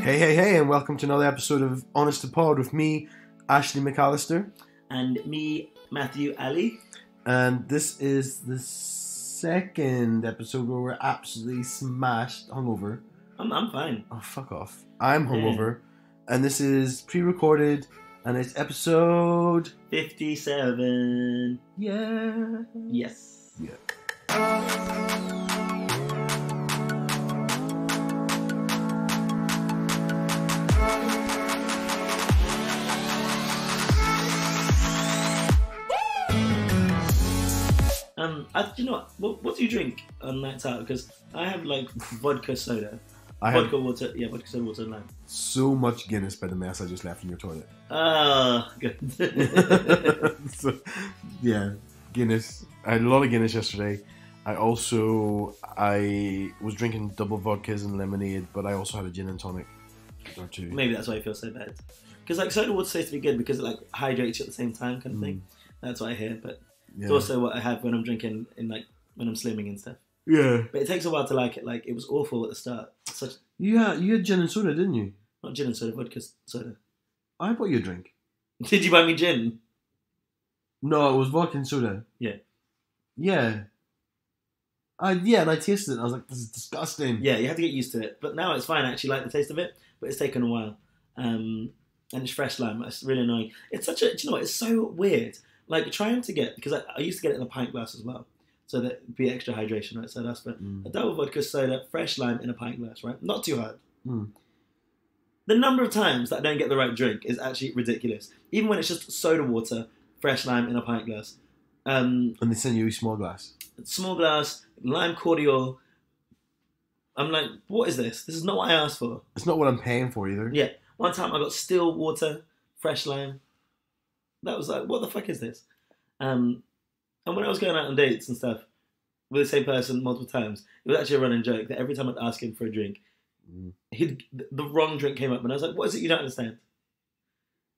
Hey, and welcome to another episode of Honest to Pod with me, Ashley McAllister. And me, Matthew Ali. And this is the second episode where we're absolutely smashed hungover. I'm fine. Oh, fuck off. I'm hungover. Yeah. And this is pre-recorded, and it's episode 57. Yeah. Yes. Yeah. You know what do you drink on nights out? Because I have like vodka soda. Vodka soda, water, and lime. So much Guinness by the mess I just left in your toilet. Good. So, yeah, Guinness. I had a lot of Guinness yesterday. I was drinking double vodkas and lemonade, but I also had a gin and tonic or two. Maybe that's why I feel so bad. Because like soda water supposed to be good because it like hydrates you at the same time, kind of thing. That's what I hear, but. Yeah. It's also what I have when I'm drinking when I'm slimming and stuff. Yeah. But it takes a while to like it. Like it was awful at the start. You had gin and soda, didn't you? Not gin and soda, vodka soda. I bought you a drink. Did you buy me gin? No, it was vodka and soda. Yeah. Yeah. And I tasted it and I was like, this is disgusting. Yeah, you have to get used to it. But now it's fine. I actually like the taste of it, but it's taken a while. And it's fresh lime. It's really annoying. It's do you know what? It's so weird. Like trying to get, because I used to get it in a pint glass as well, so that it'd be extra hydration, right? So that's a double vodka soda, fresh lime in a pint glass, right? Not too hard. The number of times that I don't get the right drink is actually ridiculous. Even when it's just soda water, fresh lime in a pint glass. And they send you a small glass. Small glass, lime cordial. I'm like, what is this? This is not what I asked for. It's not what I'm paying for either. Yeah. One time I got still water, fresh lime. That was like, what the fuck is this? And when I was going out on dates and stuff with the same person multiple times, it was actually a running joke that every time I'd ask him for a drink, the wrong drink came up, and I was like, what is it you don't understand?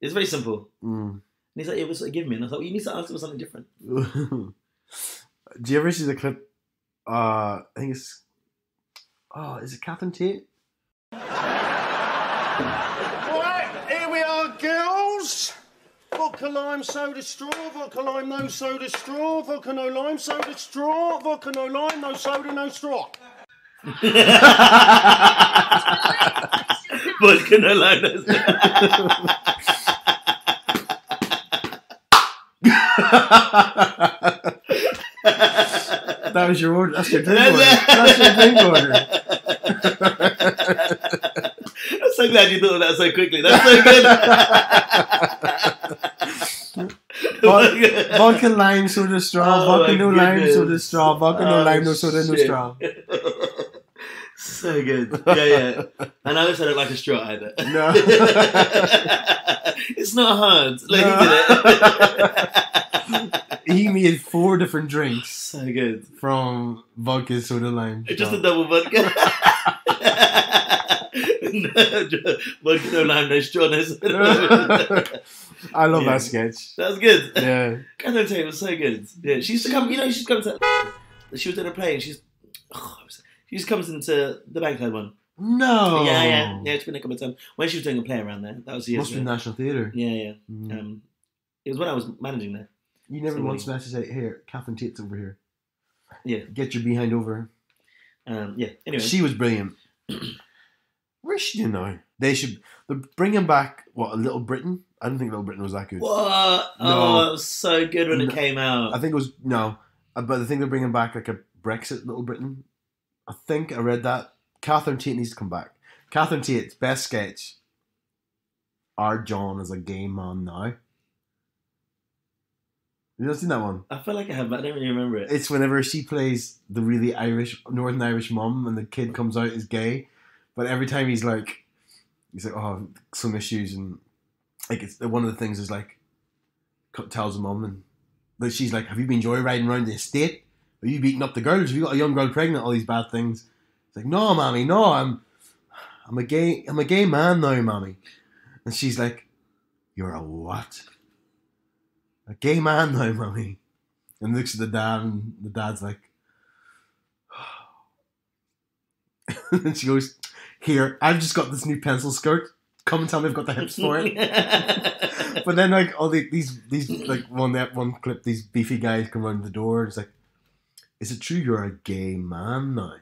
It's very simple. And he's like, it was like, give me. And I was like, well, you need to ask him for something different. Do you ever see the clip? I think it's... Oh, is it Catherine Tate? Right, here we are, girls. Vodka lime soda straw, vodka lime no soda straw, vodka no lime soda straw, vodka no lime no soda no straw. Vodka no lime no soda. That was your order. That's your drink order. That's your drink order. I'm so glad you thought of that so quickly. That's so good. Vodka lime soda straw, vodka no lime soda straw, vodka no lime no soda no straw. So good. Yeah. And I also don't like a straw either. No. It's not hard. Like, no. He did it. He made 4 different drinks. So good. From vodka, soda, lime. Just a double vodka. Vodka, no lime, no straw, no soda. I love that sketch. That was good. Yeah. Catherine Tate was so good. Yeah, she used to come, she used to come to... She was in a play and she just comes into the Bankhead one. No. Yeah, she's been a couple of times. When she was doing a play around there, that was years ago. Must be National Theatre. Yeah. It was when I was managing there. You never once messaged out, here, Catherine Tate's over here. Yeah. Get your behind over. Anyway. She was brilliant. Where's she now? They're bringing back, Little Britain? I don't think Little Britain was that good. What? No. Oh, it was so good when it came out. I think it was, but I think they're bringing back like a Brexit Little Britain. I think I read that. Catherine Tate needs to come back. Catherine Tate's best sketch. Our John is a gay man now. You not seen that one? I feel like I have, but I don't really remember it. It's whenever she plays the really Northern Irish mum and the kid comes out as gay, but every time he's like, oh, some issues, and like it's one of the things is like, tells the mum, and but she's like, have you been joyriding around the estate? Are you beating up the girls? Have you got a young girl pregnant? All these bad things. It's like, no, mommy, no, I'm a gay man now, mommy. And she's like, you're a what? A gay man now, mommy. And looks at the dad, and the dad's like, and she goes, here, I've just got this new pencil skirt. Come and tell me I've got the hips for it. But then like all these like one clip, these beefy guys come around the door. And it's like, is it true you're a gay man now?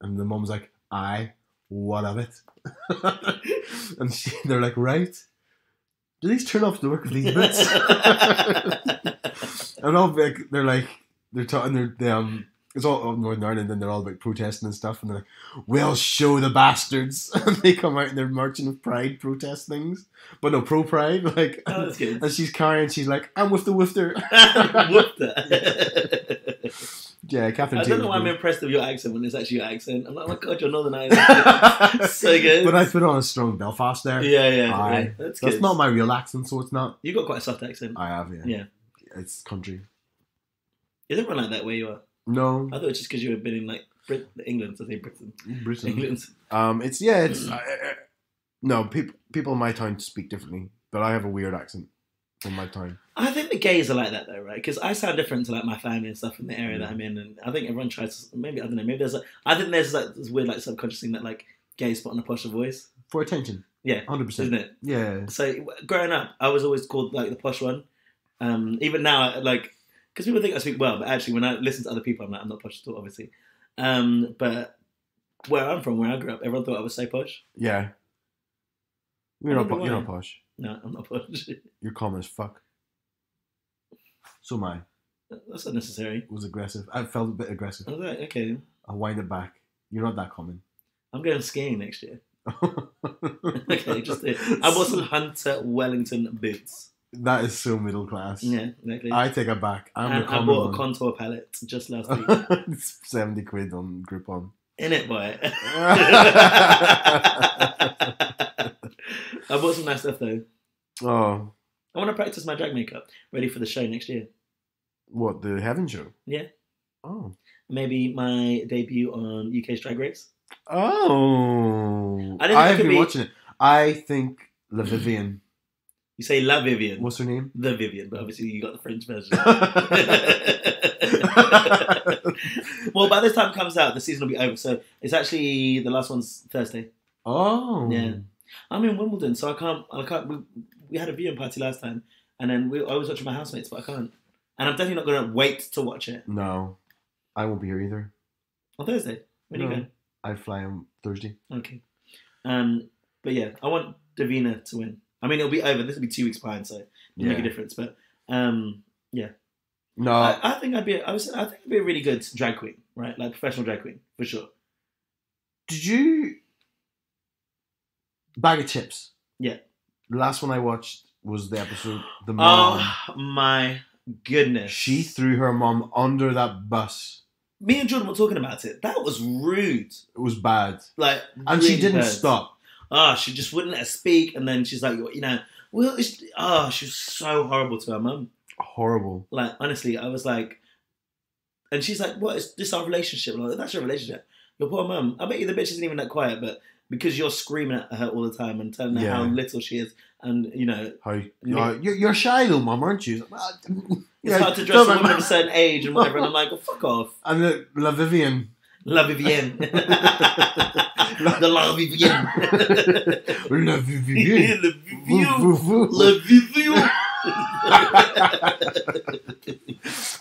And the mum's like, aye, what of it? And they're like, right. Do these turn off to work with these bits? And all like they're talking. It's all up Northern Ireland, and they're all about protesting and stuff. And they're like, "We'll show the bastards!" And they come out and they're marching with pride protest things, but no pro pride. Like, oh, that's good. And she's carrying. She's like, "I'm with the woofter." Yeah, Catherine. I don't know why I'm impressed with your accent when it's actually your accent. I'm like, oh my god, you're Northern Ireland. So good. But I put on a strong Belfast there. Yeah. That's good. That's not my real accent, so it's not. You got quite a soft accent. I have, yeah. Yeah. It's country. Is everyone like that where you are? No. I thought it's just because you had been in like England, so I say Britain. England. No, people in my town speak differently, but I have a weird accent from my town. I think the gays are like that though, right? Because I sound different to like my family and stuff in the area that I'm in, and I think everyone tries to. Maybe I don't know. Maybe there's like this weird like subconscious thing that like gays put on a posher voice For attention. Yeah, 100%. isn't it? Yeah. So growing up, I was always called like the posh one. Even now, like. Because people think I speak well, but actually when I listen to other people, I'm like, I'm not posh at all, obviously. But where I'm from, where I grew up, everyone thought I was so posh. Yeah. You're not posh. No, I'm not posh. You're common as fuck. So am I. That's unnecessary. It was aggressive. I felt a bit aggressive. I was like, okay. I'll wind it back. You're not that common. I'm going skiing next year. Okay, just I bought some Hunter Wellington boots. That is so middle class. Yeah, exactly. I take it back. I bought a contour palette just last week. It's 70 quid on Groupon. In it, boy. I bought some nice stuff though. Oh. I want to practice my drag makeup, ready for the show next year. What, the Heaven show? Yeah. Oh. Maybe my debut on UK's Drag Race. Oh. I have been watching it. I think La Vivienne. You say La Vivienne. What's her name? The Vivienne, but obviously you got the French version. Well, by this time it comes out, the season will be over. So it's actually the last one's Thursday. Oh. Yeah. I'm in Wimbledon, so I can't. We had a viewing party last time, and then I was watching my housemates, but I can't. And I'm definitely not going to wait to watch it. No. I won't be here either. On Thursday? When are you going? I fly on Thursday. Okay. But yeah, I want Davina to win. I mean, it'll be over. This will be 2 weeks behind, so it'll make a difference. But yeah. No, I think I'd be a really good drag queen, right? Like professional drag queen for sure. Did you Bag of Chips? Yeah. The last one I watched was the episode The Mom. Oh my goodness! She threw her mom under that bus. Me and Jordan were talking about it. That was rude. It was bad. Like, and really she didn't bad. stop. She just wouldn't let her speak, and then she's like, she was so horrible to her mum. Horrible. Like, honestly, I was like, and she's like, what is this our relationship? Like, that's your relationship. Your poor mum. I bet you the bitch isn't even that quiet, but because you're screaming at her all the time and telling her how little she is, and you're shy little mum, aren't you? It's hard to dress a woman of a certain age and whatever, and I'm like, well, fuck off. And La Vivienne. La Vivienne. The La Vivienne. La Vivienne. La Vivienne.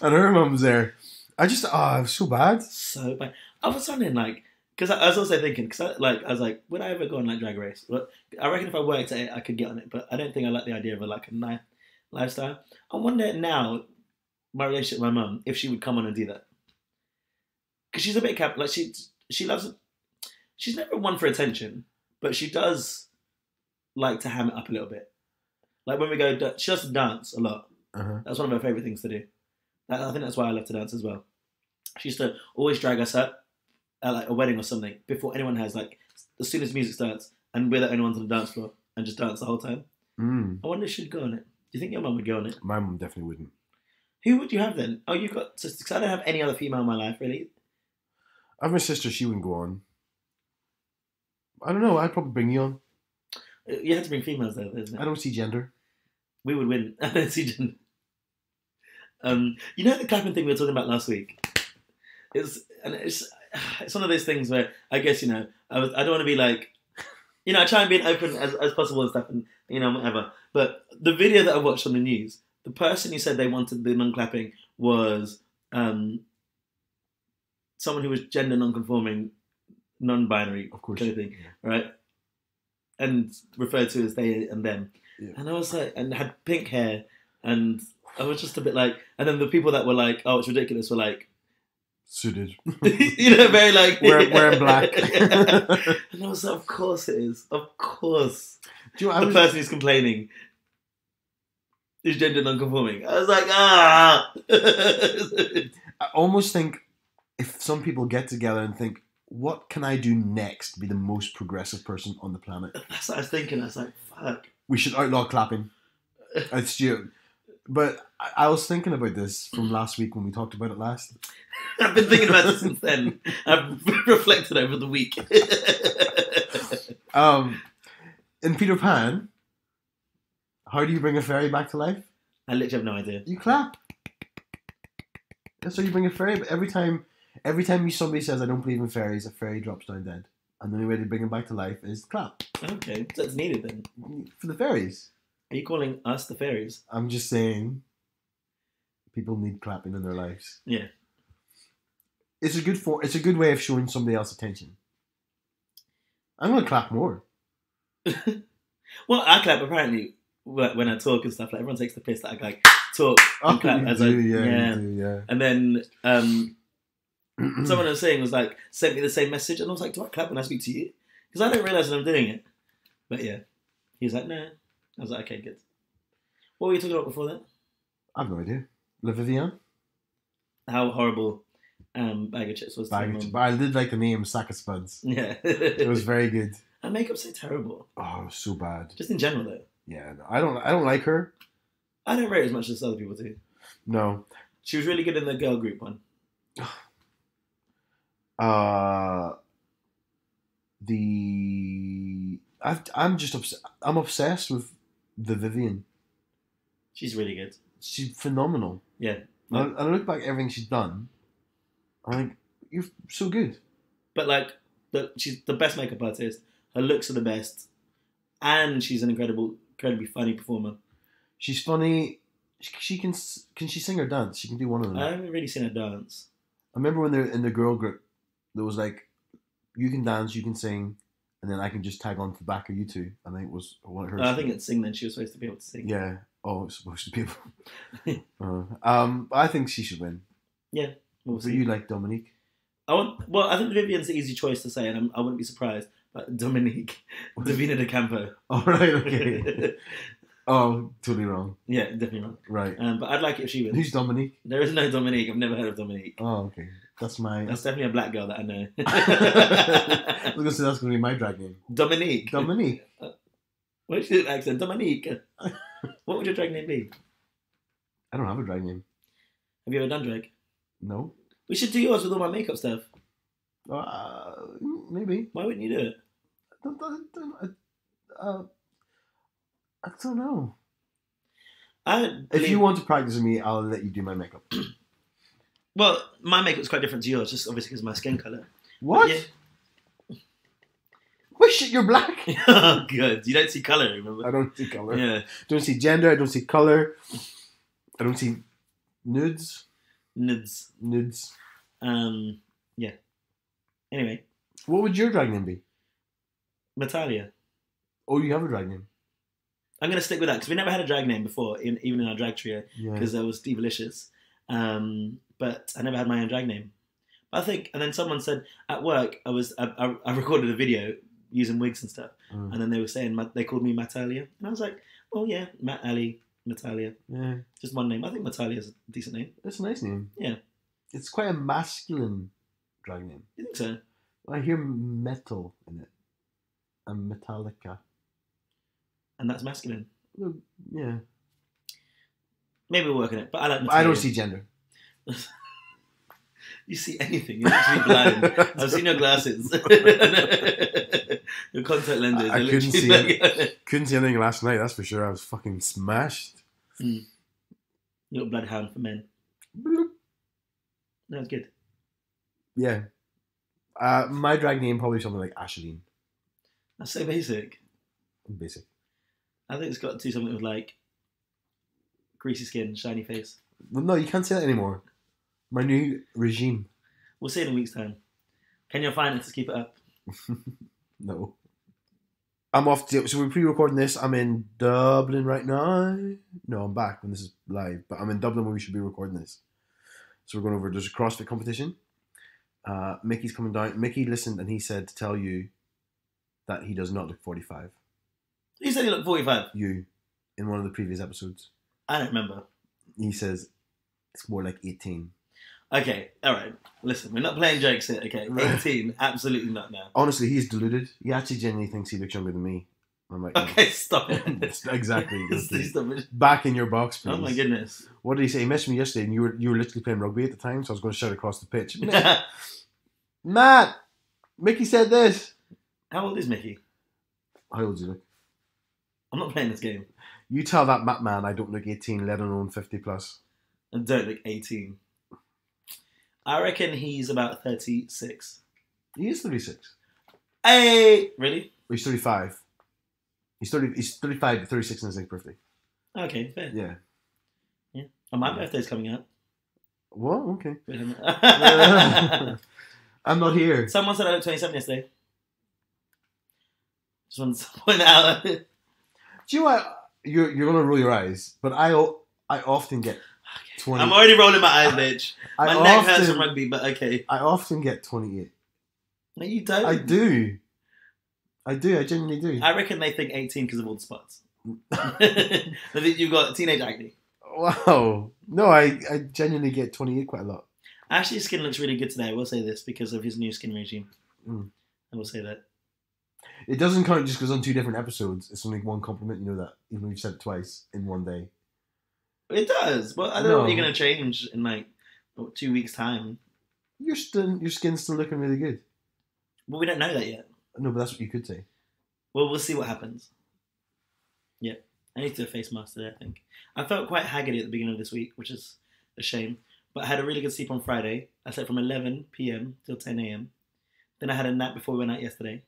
And her mum's there. I just, it was so bad. So bad. I was wondering, like, because I was also thinking, I was like, would I ever go on like Drag Race? But I reckon if I worked at it, I could get on it. But I don't think I like the idea of a nice lifestyle. I wonder now, my relationship with my mum, if she would come on and do that. Because she's a bit like she loves. She's never one for attention, but she does like to ham it up a little bit. Like when we go, she does dance a lot. Uh-huh. That's one of her favourite things to do. I think that's why I love to dance as well. She used to always drag us up at like a wedding or something before anyone has, like, as soon as music starts, and we're the only ones on the dance floor and just dance the whole time. I wonder if she'd go on it. Do you think your mum would go on it? My mum definitely wouldn't. Who would you have then? Oh, you've got sisters. Because I don't have any other female in my life, really. I have my sister. She wouldn't go on. I don't know. I'd probably bring you on. You have to bring females though, isn't it? I don't see gender. We would win. I don't see gender. You know the clapping thing we were talking about last week? It's one of those things where I guess, I don't want to be like, You know, I try and be open as possible and stuff, and you know, whatever. But the video that I watched on the news, the person who said they wanted the non-clapping was someone who was gender non-conforming, non-binary, Of course. kind of thing, right? And referred to as they and them. Yeah. And I was like, and had pink hair, and I was just a bit like, and then the people that were like, oh, it's ridiculous, were like, Suited. you know, very like wearing black. And I was like, of course it is, of course. Do you know, The person who's complaining is gender non-conforming. I was like, ah. I almost think if some people get together and think, what can I do next to be the most progressive person on the planet? That's what I was thinking. I was like, fuck. We should outlaw clapping. It's stupid. But I was thinking about this from last week when we talked about it last. I've been thinking about it since then. I've reflected over the week. In Peter Pan, how do you bring a fairy back to life? I literally have no idea. You clap. That's how you bring a fairy. But every time somebody says, I don't believe in fairies, a fairy drops down dead. And the only way to bring him back to life is clap. Okay, so it's needed then. For the fairies. Are you calling us the fairies? I'm just saying, people need clapping in their lives. Yeah. It's a good way of showing somebody else attention. I'm going to clap more. Well, I clap apparently when I talk and stuff. Like everyone takes the piss that I like talk and clap as you do, yeah. And then someone I was saying was like, sent me the same message, and I was like, do I clap when I speak to you? Because I don't realise that I'm doing it. But yeah, he was like, nah. I was like, okay, good. What were you talking about before that? I've no idea. Le Vivian? How horrible Bag of Chips was. But I did like the name Sack of Spuds. Yeah. It was very good. Her makeup's so terrible. Oh, it was so bad. Just in general, though. Yeah, no, I don't like her. I don't rate her as much as other people do. No. She was really good in the girl group one. I'm obsessed with the Vivian. She's really good. She's phenomenal. Yeah. And I look back at everything she's done. I'm like, you're so good. But like, she's the best makeup artist. Her looks are the best, and she's an incredibly funny performer. She's funny. She can she sing or dance? She can do one of them. I haven't really seen her dance. I remember when they're in the girl group, there was like, you can dance, you can sing, and then I can just tag on to the back of you two. And I think it was one of her. I think it's sing. Then she was supposed to be able to sing. Yeah. Oh, it's supposed to be able. I think she should win. Yeah. We'll But see. you like Dominique? I think Vivian's the easy choice to say, and I wouldn't be surprised. But Dominique, Davina de Campo. Oh, right, okay. Oh, totally wrong. Yeah, definitely wrong. Right. But I'd like it if she wins. Who's Dominique? There is no Dominique. I've never heard of Dominique. Oh, okay. That's definitely a black girl that I know. I was going to say that's going to be my drag name. Dominique. Dominique. What's your accent? Dominique. What would your drag name be? I don't have a drag name. Have you ever done drag? No. We should do yours with all my makeup stuff. Maybe. Why wouldn't you do it? I don't know. If If you want to practice with me, I'll let you do my makeup. Well, my makeup's quite different to yours, just obviously because of my skin colour. What? Yeah. What shit? You're black. Oh, good. You don't see colour, remember? I don't see color. Yeah. Don't see gender. I don't see color. I don't see nudes. Nudes. Nudes. Yeah. Anyway, What would your drag name be? Natalia. Oh, you have a drag name. I'm going to stick with that because we never had a drag name before, even in our drag trio, Yeah. because there was Divalicious. But I never had my own drag name. But I think, and then someone said at work, I recorded a video using wigs and stuff, and then they were saying they called me Natalia, and I was like, oh yeah, Matt Ali, Natalia, Yeah. just one name. I think Natalia is a decent name. That's a nice name. Yeah. It's quite a masculine drag name. You think so? I hear metal in it. And Metallica. And that's masculine. Well, yeah. Maybe we'll work on it, but I like Natalia. I don't see gender. You see anything? You're actually blind. I've seen your glasses. Your contact lenses. I They're couldn't literally see couldn't see anything last night, that's for sure. I was fucking smashed. Little bloodhound for men. Bloop. That's good. Yeah. My drag name probably something like Asheline. That's so basic. Basic. I think it's got to do something with like greasy skin, shiny face. Well, no, you can't say that anymore. My new regime. We'll see in a week's time. Can your finances keep it up? No. I'm off to... So we're pre-recording this. I'm in Dublin right now. No, I'm back when this is live. But I'm in Dublin when we should be recording this. So we're going over... There's a CrossFit competition. Mickey's coming down. Mickey listened and he said to tell you that he does not look 45. You said you look 45. You. In one of the previous episodes. I don't remember. He says it's more like 18. Okay, alright. Listen, we're not playing jokes here, okay? 18, absolutely not now. Honestly, he's deluded. He actually genuinely thinks he looks younger than me. I'm like, okay, stop it. Exactly. Stop it. Back in your box, please. Oh my goodness. What did he say? He messaged me yesterday and you were literally playing rugby at the time, so I was going to shout across the pitch. Matt! Mickey said this. How old is Mickey? How old do you look? I'm not playing this game. You tell that Matt man I don't look 18, let alone 50 plus. I don't look 18. I reckon he's about 36. He is 36. Hey! Really? He's 35. He's 35 to 36 on his next birthday. Okay, fair. Yeah. Yeah. Oh, my birthday's coming up. Well, okay. I'm not here. Someone said I looked 27 yesterday. Just wanted to point that out. Do you know what? You're going to roll your eyes, but I often get 20. I'm already rolling my eyes, bitch. My neck hurts from rugby, but okay. I often get 28. No, you don't. I do. I genuinely do. I reckon they think 18 because of all the spots. They think you've got teenage acne. Wow. No, I genuinely get 28 quite a lot. Actually, his skin looks really good today. I will say this because of his new skin regime. Mm. I will say that. It doesn't count just because on 2 different episodes, it's only one compliment, you know that, even though you've said it twice in one day. It does. Well, I don't know what you're going to change in like 2 weeks' time. Your skin's still looking really good. Well, we don't know that yet. No, but that's what you could say. Well, we'll see what happens. Yeah. I need to do a face mask today, I think. I felt quite haggard at the beginning of this week, which is a shame. But I had a really good sleep on Friday. I slept from 11 p.m. till 10 a.m. Then I had a nap before we went out yesterday.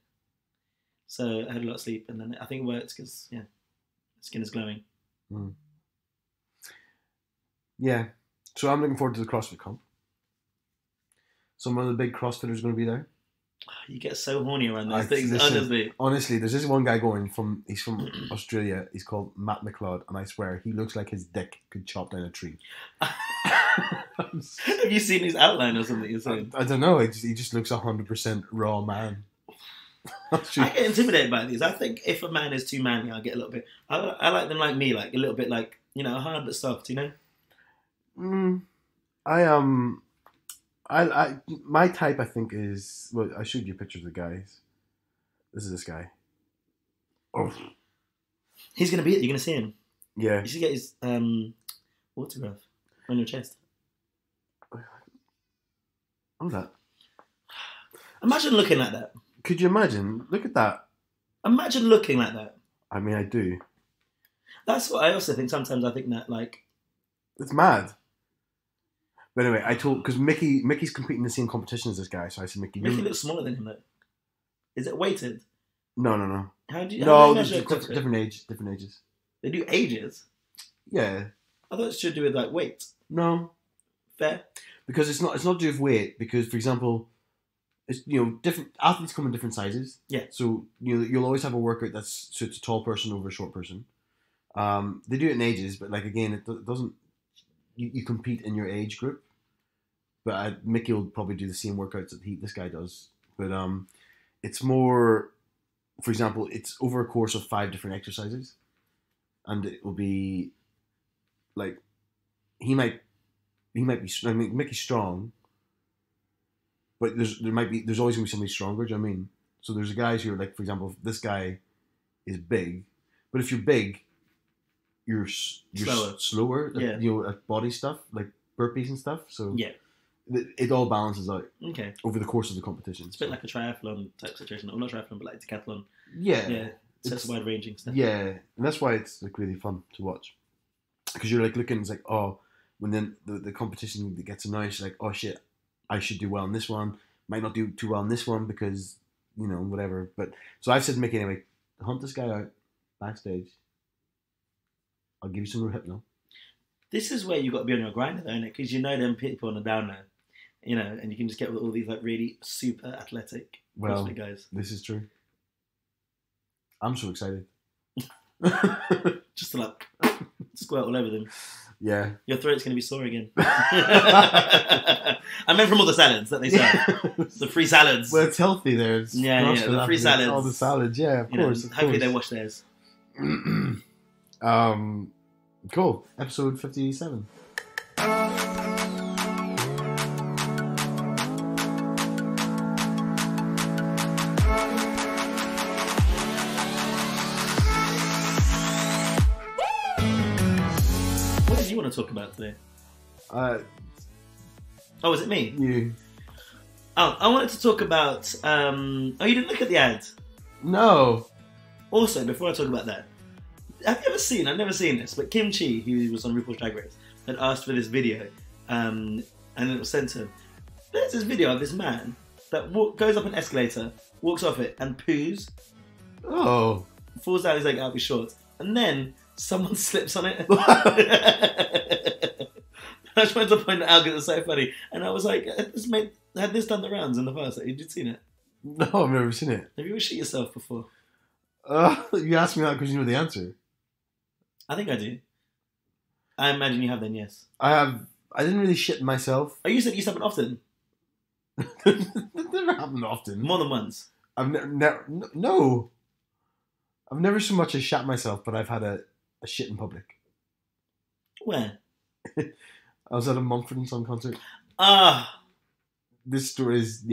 So I had a lot of sleep, and then I think it worked because, yeah, the skin is glowing. Mm. Yeah. So I'm looking forward to the CrossFit comp. Some of the big CrossFitters going to be there. You get so horny around those things, honestly. Honestly, there's this one guy he's from Australia. He's called Matt McLeod, and I swear he looks like his dick could chop down a tree. Have you seen his outline or something? You're saying? I don't know. He just looks 100% raw man. I get intimidated by these. I think if a man is too manly, I'll get a little bit. I like them like me, like a little bit like, hard but soft, My type, I think, is... Well, I showed you pictures of the guys. This is this guy. Oh. He's going to be... You're going to see him. Yeah. You should get his autograph on your chest. Oh, that. Imagine looking like that. Could you imagine? Look at that. Imagine looking like that. I mean, I do. That's what I also think. Sometimes I think that, like... It's mad. But anyway, because Mickey's competing in the same competition as this guy, so I said, Mickey looks smaller than him, though. Is it weighted? No. How do you there's different ages. They do ages? Yeah. I thought it should do with, like, weight. No. Fair. Because it's not to do with weight, because, for example, it's, different athletes come in different sizes. Yeah. So, you'll always have a workout that suits a tall person over a short person. They do it in ages, but, like, again, it doesn't... You compete in your age group, but Mickey will probably do the same workouts that this guy does. But it's more, for example, it's over a course of 5 different exercises, and it will be like he might be. I mean, Mickey's strong, but there's always gonna be somebody stronger. Do you know what I mean? So there's guys who are like, for example, this guy is big, but if you're big, you're slower. Like, like body stuff, like burpees and stuff. So yeah, it all balances out. Okay. Over the course of the competition. It's a bit like a triathlon type situation. Well, not triathlon, but like decathlon. Yeah. Yeah. So it's wide ranging stuff. Yeah, and that's why it's like really fun to watch. Because you're like looking, it's like, oh, when then the competition gets announced, you're like, oh shit, I should do well in this one. Might not do too well in this one because whatever. But so I've said to Mickey anyway, hunt this guy out backstage. I'll give you some Rohypnol. This is where you've got to be on your grinder, though, isn't it? Because you know them people on the down there, and you can just get with all these like really super athletic CrossFit guys. This is true. I'm so excited. Just to like squirt all over them. Yeah. Your throat's going to be sore again. I meant from all the salads that they sell. The free salads. Well, it's healthy there. It's the free salads. All the salads, yeah, of course. Hopefully they wash theirs. Cool. Episode 57. What did you want to talk about today? Was it me? You. Oh, I wanted to talk about... you didn't look at the ad? No. Also, before I talk about that, have you ever seen, I've never seen this, but Kim Chi, who was on RuPaul's Drag Race, had asked for this video, and it was sent to him. There's this video of this man that goes up an escalator, walks off it, and poos. Oh. Falls down his leg out of his shorts, and then someone slips on it. I just wanted to point it out because it's so funny. And I was like, had this done the rounds in the past? Had you seen it? No, I've never seen it. Have you ever shit yourself before? You asked me that because you know the answer. I think I do. I imagine you have then, yes. I have. I didn't really shit myself. Oh, you said you happen often? That never happened often. More than once? I've never... No. I've never so much as shat myself, but I've had a shit in public. Where? I was at a Mumford & Son concert. This story is,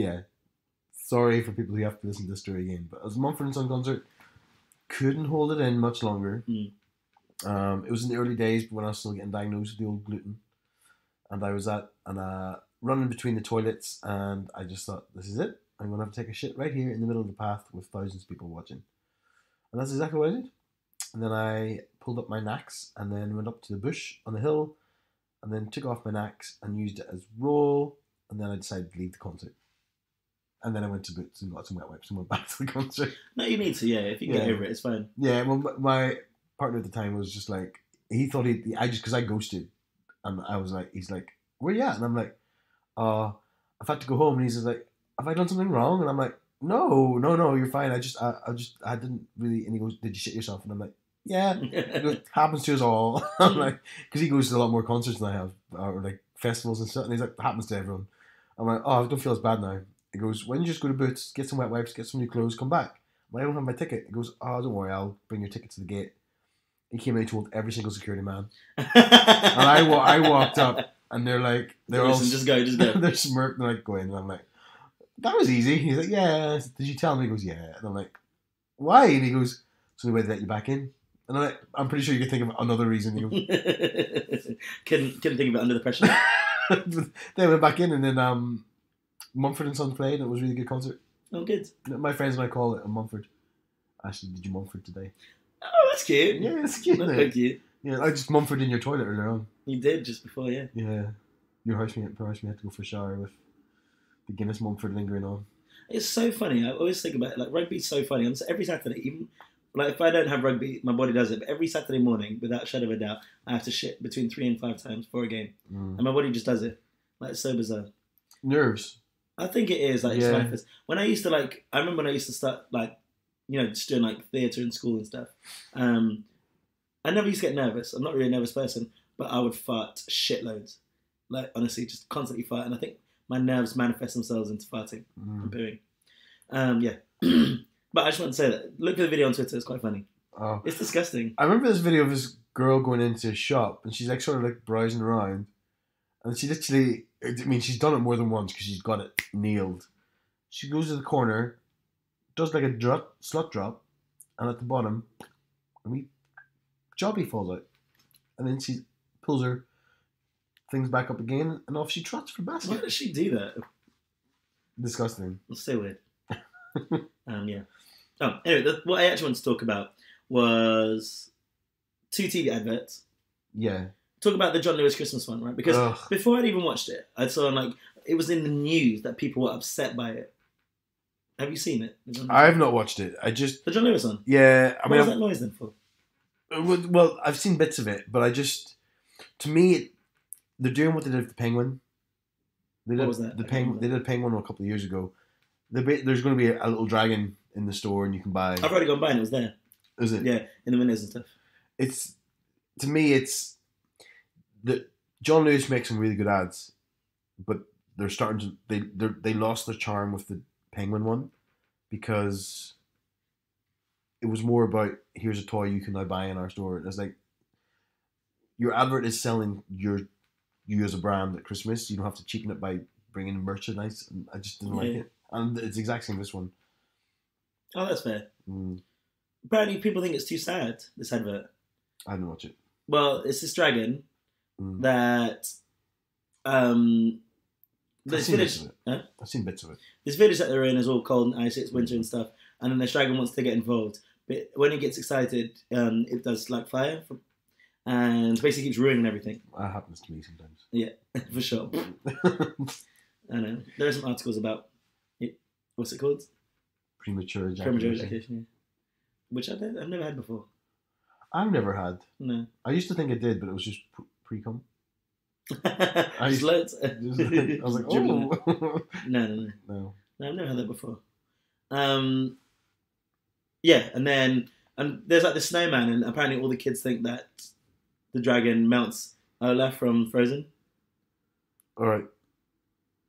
sorry for people who have to listen to this story again, but I was at a Mumford & Son concert. Couldn't hold it in much longer. It was in the early days, but when I was still getting diagnosed with the old gluten. And I was running between the toilets, and I just thought, this is it. I'm going to have to take a shit right here in the middle of the path with thousands of people watching. And that's exactly what I did. And then I pulled up my knacks and then went up to the bush on the hill and then took off my knacks and used it as roll. And then I decided to leave the concert. And then I went to Boots and got some wet wipes and went back to the concert. No, you need to, if you can get over it, it's fine. Yeah, well, my partner at the time was just like, he thought because I ghosted. And I was like, he's like, where you at? And I'm like, I've had to go home. And he's just like, have I done something wrong? And I'm like, no, you're fine. I didn't really. And he goes, did you shit yourself? And I'm like, yeah, it happens to us all. I'm like, because he goes to a lot more concerts than I have, or like festivals and stuff. And he's like, it happens to everyone. I'm like, I don't feel as bad now. He goes, why don't you just go to Boots, get some wet wipes, get some new clothes, come back? Well, I don't have my ticket. He goes, don't worry, I'll bring your ticket to the gate. He came in and told every single security man. And I walked up, and they're all just go. They're smirked, and they're like, go in. And I'm like, that was easy. He's like, yeah. Did you tell me? He goes, yeah. And I'm like, why? And he goes, it's the only way to let you back in. And I'm like, I'm pretty sure you could think of another reason. He goes, couldn't think of it under the pressure. Then I went back in, and then Mumford & Sons played, and it was a really good concert. Oh, good. My friends and I call it a Mumford. Actually, did you Mumford today? Oh, that's cute. Yeah, it's cute. That's quite cute. Yeah, I just Mumford in your toilet earlier on. You did just before, yeah. Yeah. Your housemate had to go for a shower with the Guinness Mumford lingering on. It's so funny. I always think about it. Like, rugby's so funny. Every Saturday, even like if I don't have rugby, my body does it. But every Saturday morning, without a shadow of a doubt, I have to shit between 3 and 5 times for a game, and my body just does it. Like, it's so bizarre. Nerves. I think it is. Like, it's manifest. When I used to I remember when I used to start just doing like theatre in school and stuff. I never used to get nervous. I'm not really a nervous person, but I would fart shitloads. Like, honestly, just constantly fart. And I think my nerves manifest themselves into farting and pooing. But I just want to say that. Look at the video on Twitter. It's quite funny. Oh. It's disgusting. I remember this video of this girl going into a shop, and she's like sort of like browsing around. And she literally, she's done it more than once because she's got it nailed. She goes to the corner, does like a slut drop, and at the bottom, a wee jobby falls out. And then she pulls her things back up again, and off she trots for basket. Why does she do that? Disgusting. It's so weird. Yeah. Oh, anyway, what I actually wanted to talk about was 2 TV adverts. Yeah. Talk about the John Lewis Christmas one, right? Because before I'd even watched it, I saw it was in the news that people were upset by it. Have you seen it? I have not watched it. I just the John Lewis one. Yeah, I What mean, was that noise then for? well, I've seen bits of it, but to me, they're doing what they did with the Penguin. What was that? They did a Penguin a couple of years ago. There's going to be a little dragon in the store, and you can buy. I've already gone by and it was there. Is it? Yeah, in the windows and stuff. To me, it's that John Lewis makes some really good ads, but they're starting to they lost their charm with the Penguin one because it was more about here's a toy you can now buy in our store. It's like your advert is selling you as a brand at Christmas. You don't have to cheapen it by bringing in merchandise. And I just didn't like it, and it's the exact same this one. Oh, that's fair. Apparently, people think it's too sad. This advert. I didn't watch it. Well, it's this dragon that this village. I've seen bits of it. This village that they're in is all cold and icy. It's winter and stuff, and then this dragon wants to get involved. But when it gets excited, it does like fire, and basically keeps ruining everything. That happens to me sometimes. Yeah, for sure. I know. There are some articles about it. What's it called? Premature Premature ejaculation. Yeah. Which I've never had before. I've never had. No. I used to think I did, but it was just pre-cum. Just loads. I was like, oh. No, I've never had that before. Yeah, and there's like the snowman, and apparently all the kids think that the dragon melts Olaf from Frozen. All right,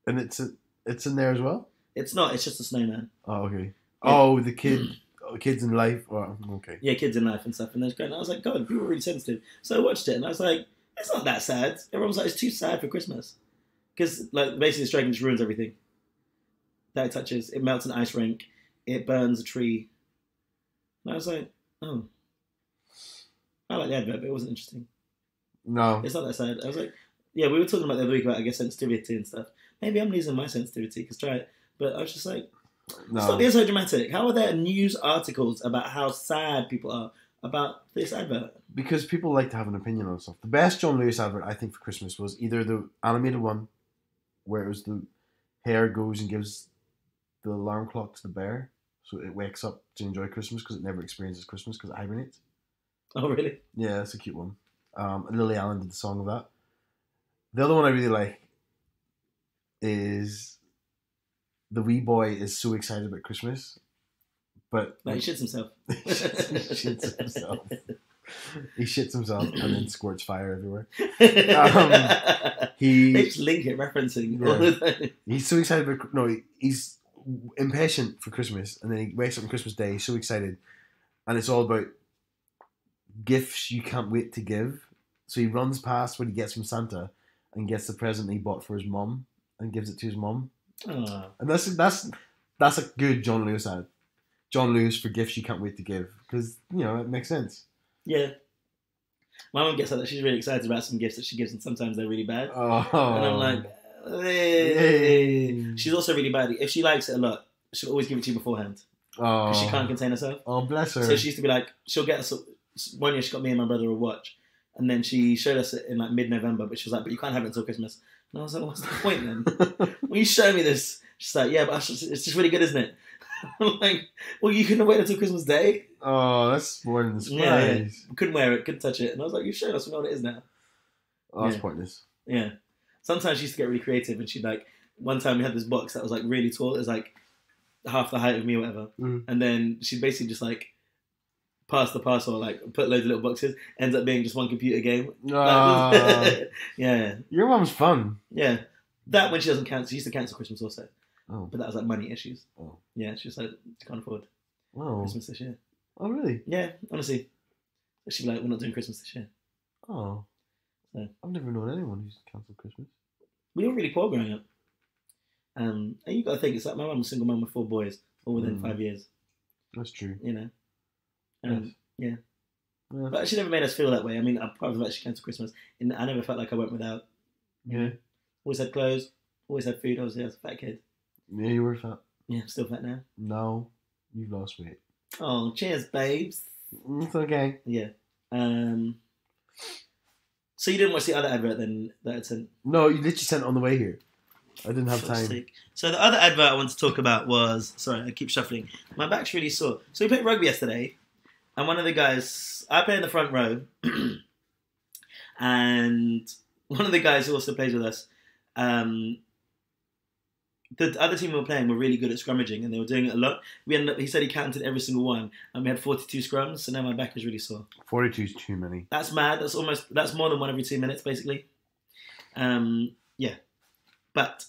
and it's in there as well. It's not. It's just a snowman. Oh, okay. Yeah. Oh, the kids in life. Oh, okay. Yeah, kids in life and stuff, and there's great. And I was like, God, people are really sensitive. So I watched it, and I was like, it's not that sad. Everyone was like, it's too sad for Christmas, because like basically this dragon just ruins everything that it touches. It melts an ice rink. It burns a tree. And I was like, oh, I like the advert, but it wasn't interesting. No, it's not that sad. I was like, yeah, we were talking about the other week about, I guess, sensitivity and stuff. Maybe I'm losing my sensitivity, because try it. But I was just like, stop being so dramatic. How are there news articles about how sad people are about this advert? Because people like to have an opinion on stuff. The best John Lewis advert, I think, for Christmas was either the animated one, where it was the hare goes and gives the alarm clock to the bear, so it wakes up to enjoy Christmas because it never experiences Christmas because it hibernates. Oh, really? Yeah, that's a cute one. And Lily Allen did the song of that. The other one I really like is the wee boy is so excited about Christmas, but he shits himself. He shits himself and then squirts fire everywhere. They just link it, referencing all the time. He's so excited about he's impatient for Christmas, and then he wakes up on Christmas Day. He's so excited, and it's all about gifts you can't wait to give. So he runs past what he gets from Santa and gets the present he bought for his mum and gives it to his mum. Oh. And that's a good John Lewis ad. John Lewis for gifts you can't wait to give, because it makes sense. Yeah. My mum gets like that. She's really excited about some gifts that she gives, and sometimes they're really bad. Oh. And I'm like, hey. She's also really bad. If she likes it a lot, she'll always give it to you beforehand. Oh. Because she can't contain herself. Oh, bless her. So she used to be like, she'll get us. One year she got me and my brother a watch, and then she showed us it in like mid-November, but she was like, but you can't have it until Christmas. And I was like, what's the point then? When you show me this, she's like, yeah, but it's just really good, isn't it? I'm like, well, you couldn't wait until Christmas Day. Oh, that's more than the surprise. Yeah. Couldn't wear it, couldn't touch it. And I was like, you showed us, we know what it is now. Oh, that's pointless. Yeah. Sometimes she used to get really creative, and she'd like, one time we had this box that was like really tall. It was like half the height of me or whatever. Mm. And then she'd basically just like pass the parcel, like put loads of little boxes, ends up being just one computer game. Yeah. Your mum's fun. Yeah. That when she doesn't cancel, she used to cancel Christmas also. Oh. But that was like money issues. Oh. Yeah, she was like, she can't afford Christmas this year. Oh, really? Yeah, honestly. She'd be like, we're not doing Christmas this year. Oh. So. I've never known anyone who's cancelled Christmas. We were really poor growing up. And you got to think, it's like my mum was a single mum with 4 boys, all within 5 years. That's true. Yes. Yeah. But she never made us feel that way. I mean, apart from the fact she cancelled Christmas, and I never felt like I went without. Yeah. Always had clothes, always had food. I was a fat kid. Yeah, you were fat. Yeah, still fat now. No, you've lost weight. Oh, cheers, babes. It's okay. Yeah. So you didn't watch the other advert then that I sent? No, you literally sent it on the way here. I didn't have Fuck's time. sake. So the other advert I want to talk about was... Sorry, I keep shuffling. My back's really sore. So we played rugby yesterday, and one of the guys... I play in the front row, and one of the guys who also plays with us, the other team we were playing were really good at scrummaging, and they were doing it a lot. He said he counted every single one, and we had 42 scrums, so now my back is really sore. 42 is too many. That's mad. That's more than one every 2 minutes, basically. Yeah. But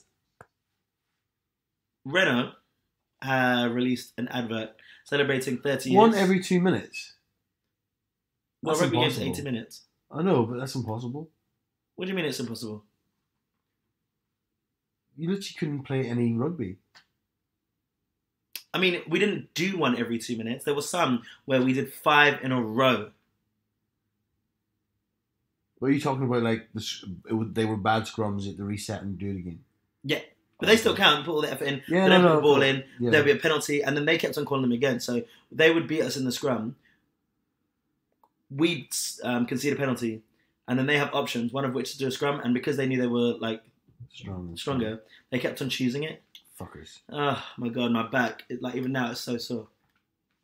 Renault released an advert celebrating 30 years. One every 2 minutes? Well, That's rugby game's impossible. 80 minutes. I know, but that's impossible. What do you mean it's impossible? You literally couldn't play any rugby. I mean, we didn't do one every 2 minutes. There were some where we did 5 in a row. What are you talking about? Like they were bad scrums. You had to reset and do it again. Yeah. But they still count. Put all the effort in. Yeah, they don't put no, the ball in. yeah. There'll be a penalty. And then they kept on calling them again. So they would beat us in the scrum. We'd concede a penalty. And then they have options, one of which is to do a scrum. And because they knew they were like stronger, they kept on choosing it. Fuckers. Oh my God, my back. Even now, it's so sore.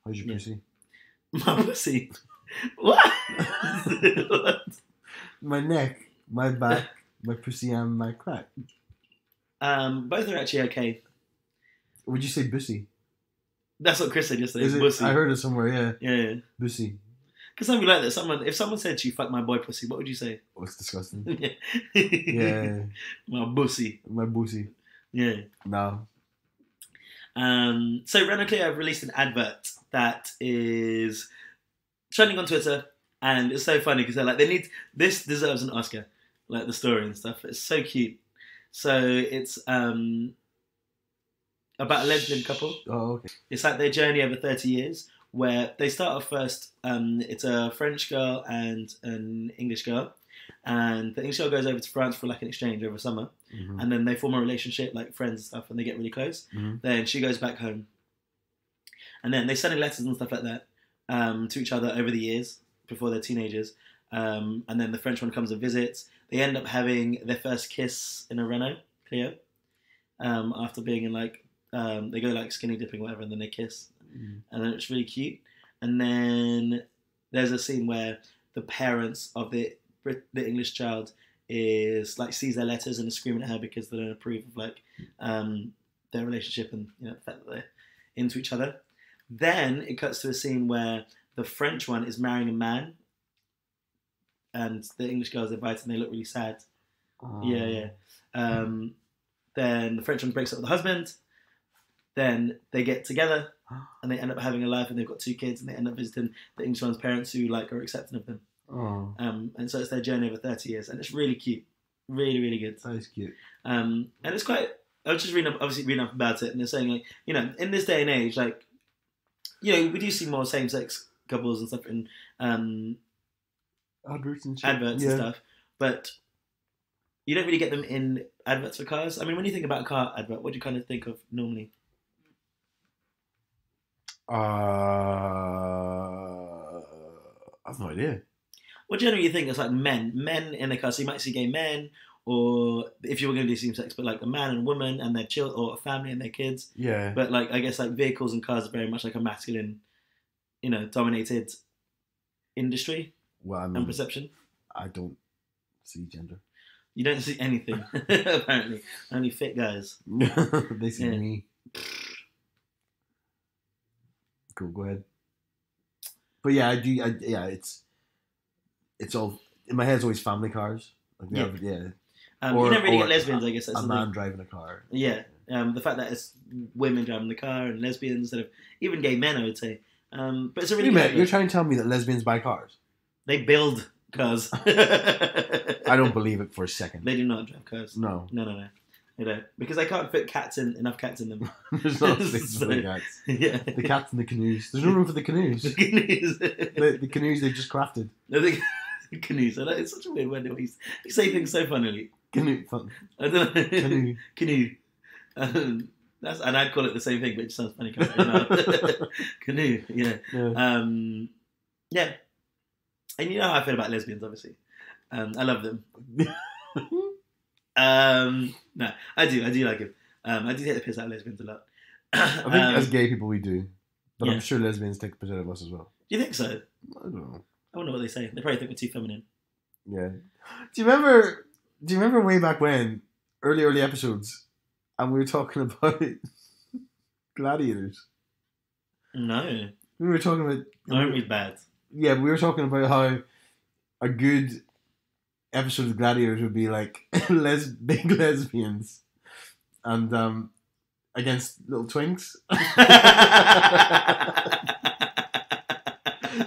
How's your pussy? My pussy. What? What? My neck, my back, my pussy, and my crack. Both are actually okay. Would you say bussy? That's what Chris said yesterday. Is it? Pussy. I heard it somewhere. Yeah. Yeah. Bussy. Because something like that. If someone said to you, "Fuck my boy pussy," what would you say? Oh, it's disgusting. Yeah. Yeah. My pussy. My bussy. Yeah. No. So Renault Clio have released an advert that is trending on Twitter, and it's so funny because they're like, this deserves an Oscar, like the story and stuff. It's so cute. So it's about a lesbian couple. Oh, okay. It's like their journey over 30 years, where they start off first. It's a French girl and an English girl, and the English girl goes over to France for like an exchange over summer. Mm-hmm. And then they form a relationship, like friends and stuff, and they get really close. Mm-hmm. Then she goes back home. And then they send in letters and stuff like that to each other over the years before they're teenagers. And then the French one comes and visits. They end up having their first kiss in a Renault Clio after being in they go like skinny dipping or whatever, and then they kiss. Mm-hmm. And then it's really cute. And then there's a scene where the parents of the English child sees their letters and is screaming at her because they don't approve of their relationship and the fact that they're into each other. Then it cuts to a scene where the French one is marrying a man, and the English girl is invited, and they look really sad. Oh. Yeah. Then the French one breaks up with the husband. Then they get together, and they end up having a life, and they've got 2 kids, and they end up visiting the English one's parents who are accepting of them. Oh. And so it's their journey over 30 years, and it's really cute, really, really good. That is cute. And it's quite. I was just reading up about it, and they're saying in this day and age, we do see more same-sex couples and stuff in Adverts and shit. adverts and stuff, but you don't really get them in adverts for cars. I mean, when you think about a car advert, what do you kind of think of normally? I have no idea. What generally you think is like men in a car? So you might see gay men, or if you were going to do same sex, but like a man and a woman and their children, or a family and their kids. Yeah. But I guess vehicles and cars are very much like a masculine, dominated industry Well, I and mean, perception. I don't see gender. You don't see anything apparently. Only fit guys. They see Yeah. me. Cool. Go ahead. But yeah, I do. It's all in my head. It's always family cars. Yeah. You don't really get lesbians, I guess. That's a the man thing. driving a car. Yeah. The fact that it's women driving the car and lesbians instead of even gay men, I would say. But it's a really good You're trying to tell me that lesbians buy cars? They build cars. I don't believe it for a second. They do not drive cars. No. No. They don't. Because they can't fit enough cats in them. There's no space for the cats. Yeah. The cats and the canoes. There's no room for the canoes. The canoes. The canoes they've just crafted. No, the canoes. It's such a weird word. You say things so funnily. Canoe. Fun. I don't know. Canoe. Canoe. And I'd call it the same thing, but it just sounds funny. Canoe. Yeah. Yeah. And you know how I feel about lesbians, obviously. I love them. No, I do like him. I do take the piss out of lesbians a lot. I think as gay people we do, but Yeah. I'm sure lesbians take the piss out of us as well. Do you think so? I don't know. I wonder what they say. They probably think we're too feminine. Yeah. Do you remember way back when, early episodes, and we were talking about gladiators? No. We were talking about... My memory's bad. Yeah, we were talking about how a good episode of Gladiators would be like big lesbians and against little twinks.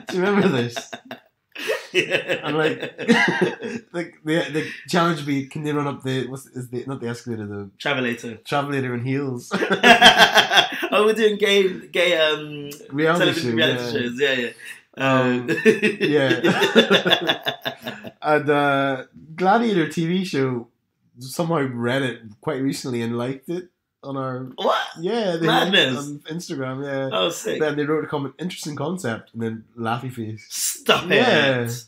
Do you remember this? Yeah. And like the challenge would be, can they run up not the escalator, the travelator in heels? Oh, we're doing gay Reality shows. Yeah. Yeah. And Gladiator TV show somehow read it quite recently and liked it on our What? Yeah, they Madness. liked it on Instagram. Yeah. Oh, sick. Then they wrote a comment, interesting concept, and then laughy face. Stop Yeah. it.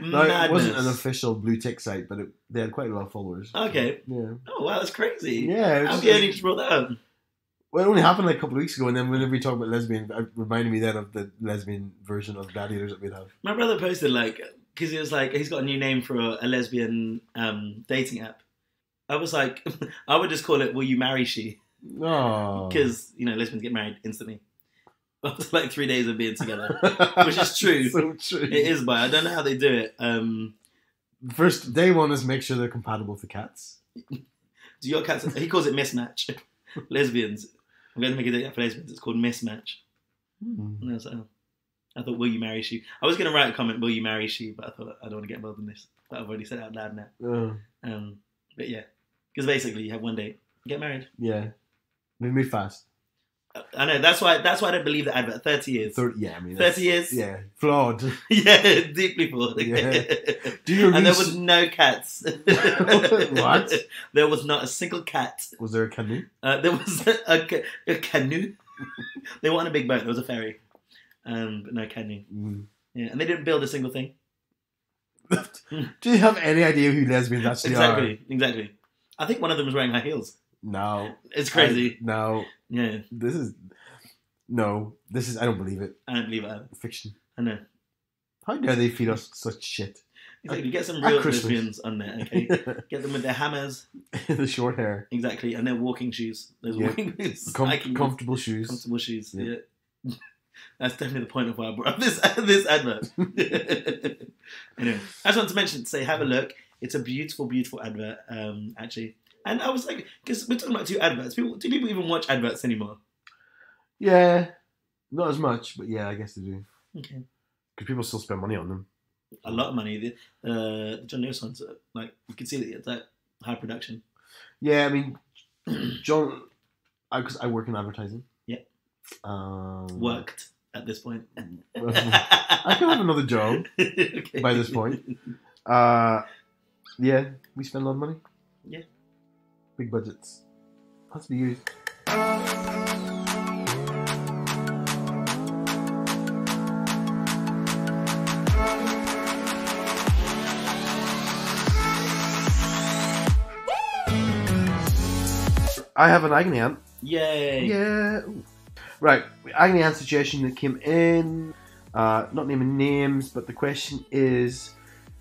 Like, Madness. it wasn't an official blue tick site, but they had quite a lot of followers. Okay. Yeah. Oh wow, that's crazy. Yeah. It How was come you only just brought that up? Well, it only happened like a couple of weeks ago, and then whenever we talk about lesbian, it reminded me then of the lesbian version of Gladiators that we'd have. My brother posted because he was like, he's got a new name for a lesbian dating app. I was like, I would just call it "Will You Marry She?" Oh. Because lesbians get married instantly after like 3 days of being together, which is true. So true. It is, but I don't know how they do it. First day one is make sure they're compatible with the cats. Do your cats? He calls it mismatch. Lesbians. I'm going to make a date app for lesbians. It's called Mismatch. And I was like, oh. I thought, "Will you marry she?" I was going to write a comment, "Will you marry she?" But I thought I don't want to get involved in this. But I've already said it out loud now. But yeah, because basically you have one date, get married. Yeah, they move fast. I know. That's why I don't believe the advert. 30 years. 30 years. Yeah, flawed. Yeah, deeply flawed. Yeah. And there was no cats. What? There was not a single cat. Was there a canoe? There was a canoe. They were on a big boat. There was a ferry, but no canoe. Yeah, and they didn't build a single thing. Do you have any idea who lesbians actually are? Exactly. I think one of them was wearing high heels. No. It's crazy. No. Yeah. This is... I don't believe it. I don't believe it either. Fiction. I know. How dare they feed us such shit? Exactly. Get some real Christmas. lesbians on there, okay? Get them with their hammers. The short hair. Exactly. And their walking shoes. Those walking shoes. Comfortable shoes. Comfortable shoes. Yeah. Yeah. That's definitely the point of why I brought up this advert. Anyway, I just want to mention, have a look. It's a beautiful, beautiful advert, actually. And I was like, because we're talking about two adverts. Do people even watch adverts anymore? Yeah. Not as much, but yeah, I guess they do. Okay. Because people still spend money on them. A lot of money. The John Lewis ones, like, you can see that it's that high production. Yeah, I mean, John, because I work in advertising. Yeah. Worked at this point. I can have another job Okay. by this point. Yeah, we spend a lot of money. Yeah. Big budgets. Has to be used. I have an agony aunt. Yay. Yeah. Ooh. Right, agony aunt suggestion that came in. Not naming names, but the question is: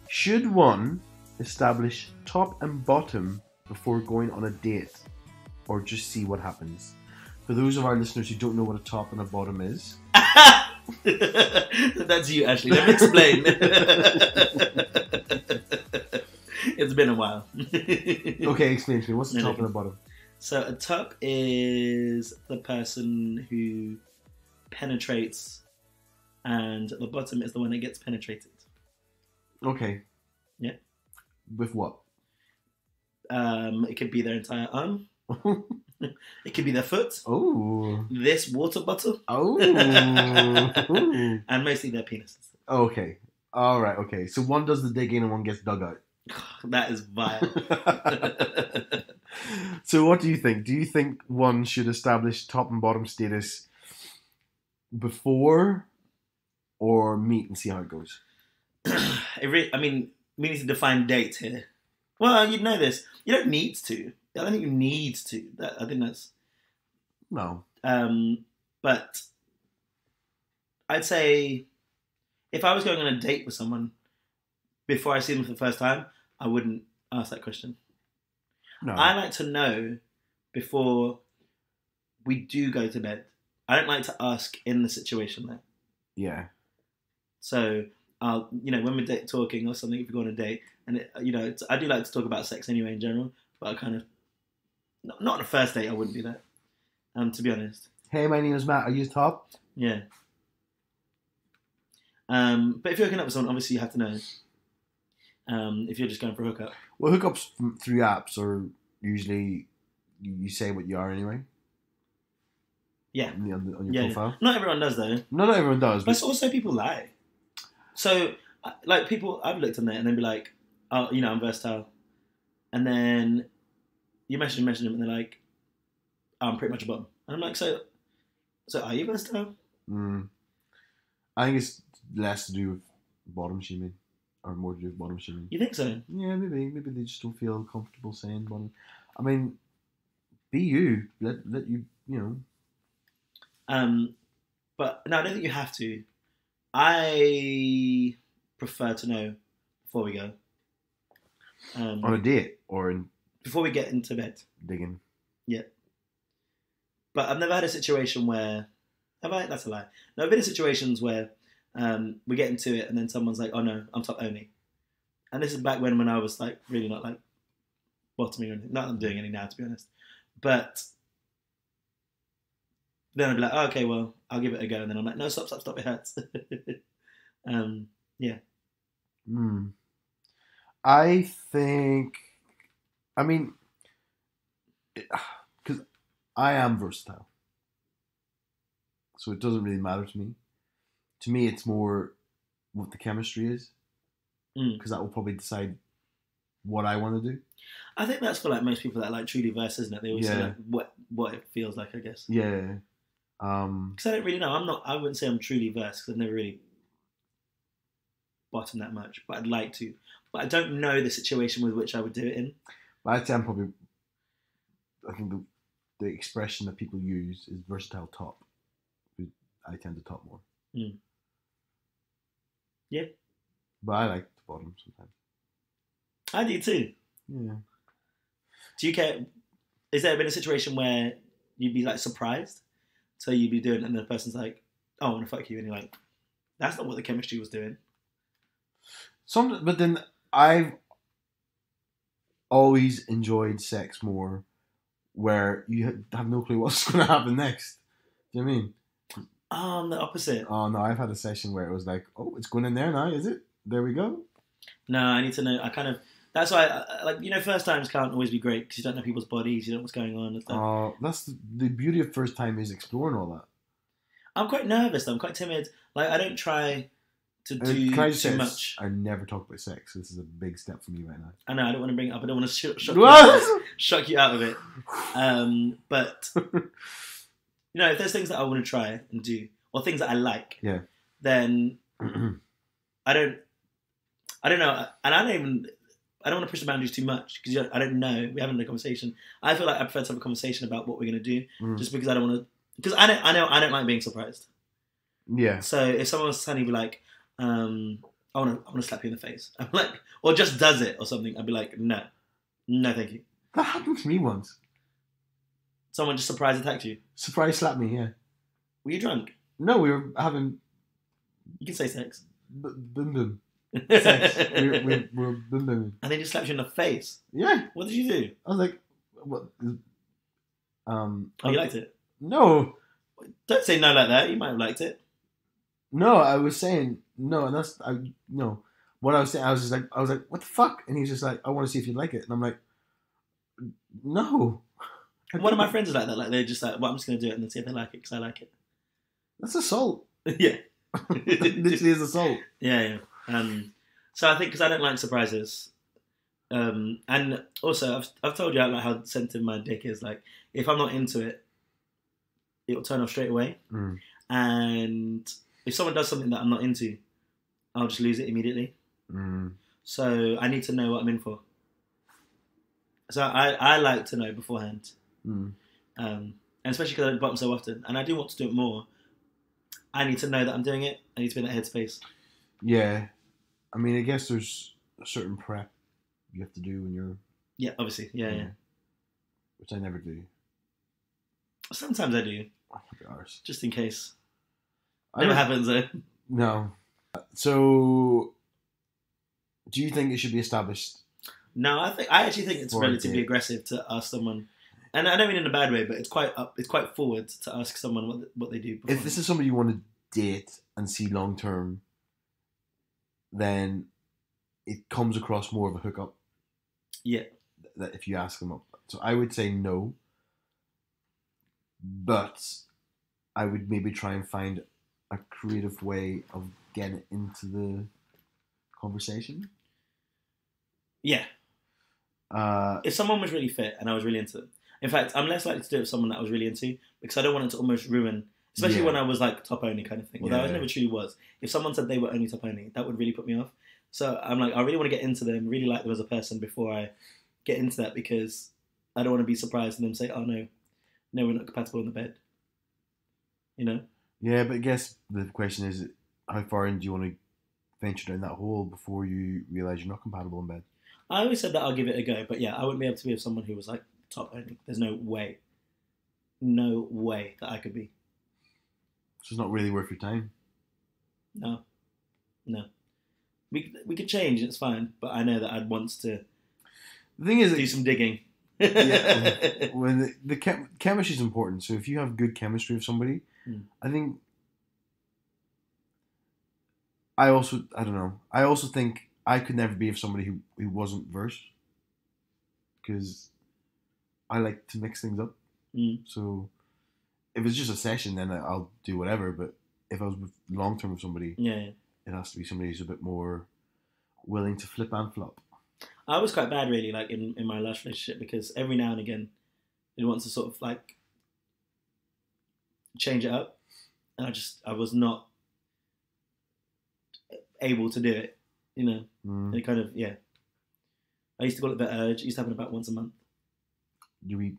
should one establish top and bottom before going on a date, or just see what happens? For those of our listeners who don't know what a top and a bottom is, that's you, Ashley. Let me explain. It's been a while. okay, explain to me. What's the top and a bottom? So a top is the person who penetrates, and the bottom is the one that gets penetrated. Okay. Yeah. With what? It could be their entire arm. It could be their foot. Oh. This water bottle. Oh. And mostly their penises. Okay. All right. Okay. So one does the digging and one gets dug out. That is vile. So what do you think? Do you think one should establish top and bottom status before or meet and see how it goes? I mean, we need to define dates here. Well, you'd know this. You don't need to. I don't think you need to. I think that's... No. But I'd say if I was going on a date with someone before I see them for the first time, I wouldn't ask that question. No. I like to know before we do go to bed. I don't like to ask in the situation there. Yeah. So, when we're talking or something, if we go on a date, and I do like to talk about sex anyway in general, but I kind of not on a first date. I wouldn't do that. To be honest. Hey, my name is Matt. Are you top? Yeah. But if you're hooking up with someone, obviously you have to know. If you're just going for a hookup. Well, hookups through apps are usually you say what you are anyway. Yeah. On your profile. Yeah. Not everyone does though. Not everyone does. But also people lie. So, like people, I've looked on there and they'll be like, oh, I'm versatile. And then you message them and they're like, I'm pretty much a bottom. And I'm like, so are you versatile? I think it's less to do with bottom shaming, or more to do with bottom shaming. You think so? Yeah, maybe they just don't feel comfortable saying bottom. I mean, be you. Let you But no, I don't think you have to. I prefer to know before we go. On a date or before we get into bed. Digging. Yeah. But I've never had a situation where... Have I? That's a lie. No, I've been in situations where we get into it and then someone's like, oh no, I'm top only. And this is back when I was like really not like bottoming or anything. Not that I'm doing any now, to be honest. But then I'd be like, oh, okay, well, I'll give it a go. And then I'm like, no, stop, it hurts. Yeah. I think... I mean... Because I am versatile. So it doesn't really matter to me. To me, it's more what the chemistry is. Because that will probably decide what I want to do. I think that's for like most people that like truly verse, isn't it? They always say like what it feels like, I guess. Yeah. Because I don't really know. I wouldn't say I'm truly versed because I've never really bottomed that much. But I'd like to. But I don't know the situation with which I would do it in. But I'd say I'm probably... I think the expression that people use is versatile top. I tend to top more. Yeah. But I like the bottom sometimes. I do too. Yeah. Do you care? Is there been a situation where you'd be like surprised? So you'd be doing it and the person's like, oh, I want to fuck you. And you're like, that's not what the chemistry was doing. But then I've always enjoyed sex more where you have no clue what's going to happen next. Do you know what I mean? Oh, I'm the opposite. Oh, no, I've had a session where it was like, oh, it's going in there now, is it? There we go. No, I need to know. That's why, first times can't always be great because you don't know people's bodies, you don't know what's going on and stuff. Oh, that's the beauty of first time is exploring all that. I'm quite nervous though. I'm quite timid. Like, I don't try to do too much. I never talk about sex. This is a big step for me right now. I know, I don't want to bring it up. I don't want to shock you out of it. But, if there's things that I want to try and do, or things that I like, then I don't know. And I don't want to push the boundaries too much because I don't know. We haven't had a conversation. I feel like I prefer to have a conversation about what we're going to do just because I don't want to... Because I don't like being surprised. Yeah. So if someone was suddenly be like, I want to slap you in the face. I'm like, or just does it or something. I'd be like, no, thank you. That happened to me once. Someone just surprise attacked you. Surprise slapped me. Yeah. Were you drunk? No, we were having. You can say sex. Boom boom. Sex. we're boom boom. And they just slapped you in the face. Yeah. What did you do? I was like, what? Oh, you liked it? No. Don't say no like that. You might have liked it. No, I was saying no, and that's no. What I was saying, I was like, what the fuck? And he's just like, I want to see if you like it, and I'm like, no. One of my friends is like that. Like they're just like, well, I'm just gonna do it and then see if they like it because I like it. That's assault. Yeah. Literally is assault. Yeah. So I think because I don't like surprises, and also I've told you like how sensitive my dick is. Like if I'm not into it, it'll turn off straight away. And if someone does something that I'm not into, I'll just lose it immediately. So I need to know what I'm in for. So I like to know beforehand, Mm. and especially because I bottom so often, and I do want to do it more. I need to know that I'm doing it. I need to be in that headspace. Yeah. I mean, I guess there's a certain prep you have to do when you're... Yeah, obviously. Yeah. Which I never do. Sometimes I do, Oh, my gosh. just in case. I Never don't- happens though. No. So, do you think it should be established? No, I actually think it's For a relatively date. aggressive to ask someone, and I don't mean in a bad way, but it's quite forward to ask someone what they do. If this is somebody you want to date and see long term, then it comes across more of a hookup. Yeah. That if you ask them up. So I would say no. But I would maybe try and find a creative way of getting into the conversation. Yeah. Uh, If someone was really fit and I was really into them. In fact, I'm less likely to do it with someone that I was really into because I don't want it to almost ruin, especially Yeah. when I was like top only kind of thing. Although I Yeah. never truly was. If someone said they were only top only, that would really put me off. So I'm like, I really want to get into them, really like them as a person before I get into that because I don't want to be surprised and them say, oh no, we're not compatible in the bed. You know? yeah, but I guess the question is, how far in do you want to venture down that hole before you realise you're not compatible in bed? I always said that I'll give it a go, but yeah, I wouldn't be able to be with someone who was like top only. There's no way that I could be. So it's not really worth your time. No. We could change, it's fine, but I know that I'd want to The thing is, do some digging. yeah, when the chemistry is important. So if you have good chemistry with somebody, I think. I don't know. I also think I could never be with somebody who wasn't versed, because I like to mix things up. So if it's just a session, then I'll do whatever. But if I was long term with somebody, Yeah. it has to be somebody who's a bit more willing to flip and flop. I was quite bad, really, like in my last relationship, because every now and again, it wants to sort of like change it up, and I was not able to do it, you know. And it kind of, yeah. I used to call it the urge. It used to happen about once a month. You eat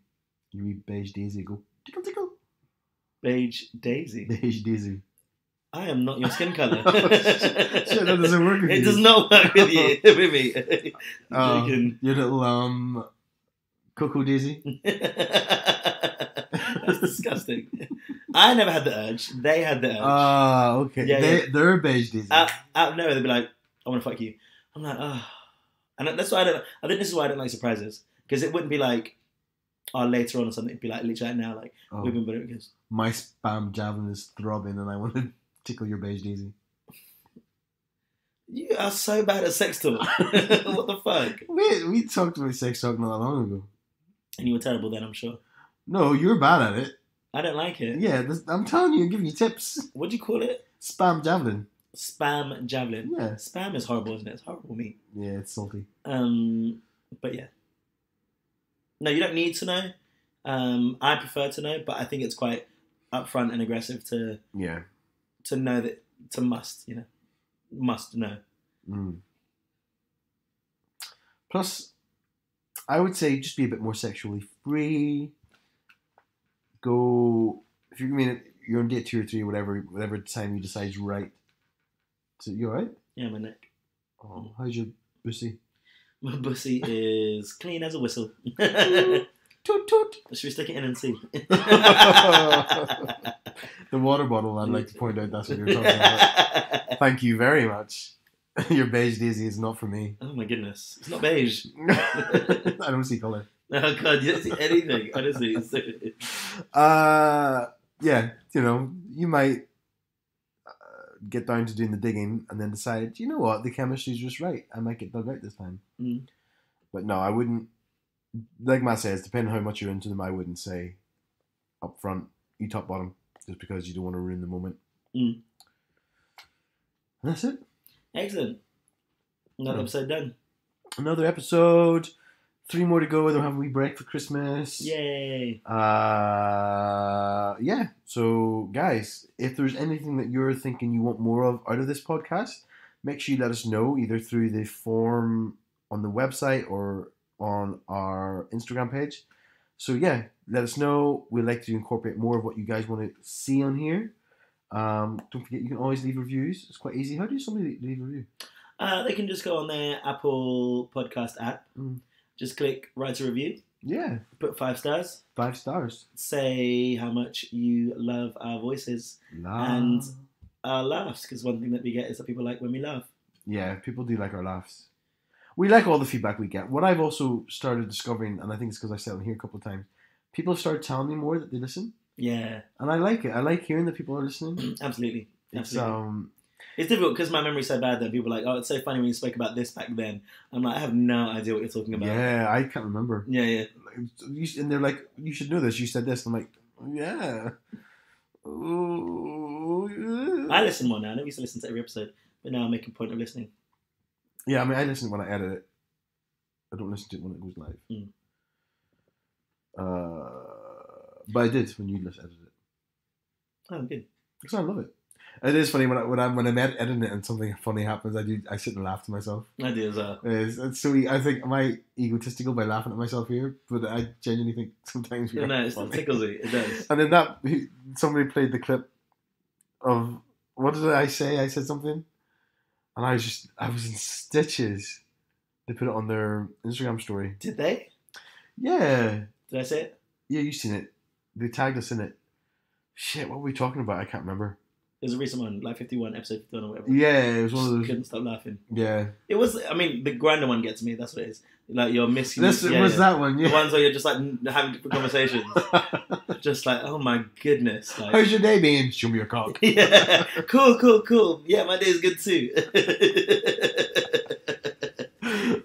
beige daisy, go tickle tickle. Beige daisy. Beige daisy. I am not your skin colour. Shit, that doesn't work with It you. does not work with you, with me. Joking. Your little cocoa daisy. That's disgusting. I never had the urge. They had the urge. Okay. Yeah, They're beige daisy. Out of nowhere, they'd be like, I want to fuck you. I'm like, oh. And that's why I think this is why I don't like surprises. Because it wouldn't be like, later on or something. It'd be like, literally like now, like, we've been better because my spam javelin is throbbing and I want to tickle your beige daisy. you are so bad at sex talk. What the fuck? We talked about sex talk not that long ago. And you were terrible then, I'm sure. No, you're bad at it. I don't like it. Yeah, I'm telling you, I'm giving you tips. What do you call it? Spam javelin. Spam javelin. Yeah. Spam is horrible, isn't it? It's horrible meat. Yeah, it's salty. But yeah. No, you don't need to know. I prefer to know, but I think it's quite upfront and aggressive to know that, to must know. Plus, I would say just be a bit more sexually free. Go, if you're on date 2 or 3, whatever time you decide is right. So you alright? Yeah, my neck. Oh, how's your pussy? My pussy is clean as a whistle. Toot toot. Should we stick it in and see? The water bottle, I'd like to point out that's what you're talking about. Thank you very much. Your beige daisy is not for me. Oh my goodness. It's not beige. I don't see colour. Oh god, you don't see anything. Honestly. It's so... Yeah, you might get down to doing the digging and then decide, you know what, the chemistry's just right. I might get dug out this time. But no, I wouldn't. Like Matt says, depending on how much you're into them, I wouldn't say up front, you top bottom, just because you don't want to ruin the moment. And that's it. Excellent. Another episode done. Another episode. 3 more to go. Then we'll have a wee break for Christmas. Yay. Yeah. So, guys, if there's anything that you're thinking you want more of out of this podcast, make sure you let us know either through the form on the website or on our Instagram page. So yeah, let us know. We'd like to incorporate more of what you guys want to see on here. Don't forget, you can always leave reviews. It's quite easy. How do somebody leave a review? They can just go on their Apple Podcast app. Just click write a review. Yeah. Put 5 stars. 5 stars. Say how much you love our voices and our laughs, because one thing that we get is that people like when we laugh. Yeah, people do like our laughs. We like all the feedback we get. What I've also started discovering, and I think it's because I said it here a couple of times, people have started telling me more that they listen. Yeah. And I like it. I like hearing that people are listening. Absolutely. It's difficult because my memory's so bad that people are like, oh, it's so funny when you spoke about this back then. I'm like, I have no idea what you're talking about. Yeah, I can't remember. Yeah. And they're like, you should know this. You said this. I'm like, yeah. Ooh. I listen more now. I never used to listen to every episode, but now I'm making a point of listening. Yeah, I mean, I listen when I edit it. I don't listen to it when it goes live. But I did when you edited it. Oh, good. Because I love it. It is funny when I'm editing it and something funny happens. I sit and laugh to myself. I do as well. It's so I think am I egotistical by laughing at myself here, but I genuinely think sometimes no, it's tickles you. It does. And then somebody played the clip of what did I say? I said something, and I was in stitches. They put it on their Instagram story. Did they? Yeah. Did I say it? Yeah, you've seen it. They tagged us in it. Shit, what were we talking about? I can't remember. It was a recent one, like 51, episode 51 or whatever. Yeah, it was one of those. Couldn't stop laughing. Yeah. It was, I mean, the grander one gets me, that's what it is. Like, you're missing... That one, yeah. The ones where you're just, like, having different conversations. Just like, oh my goodness. Like, how's your day been? Show me your cock. Yeah. Cool. Yeah, my day's good too.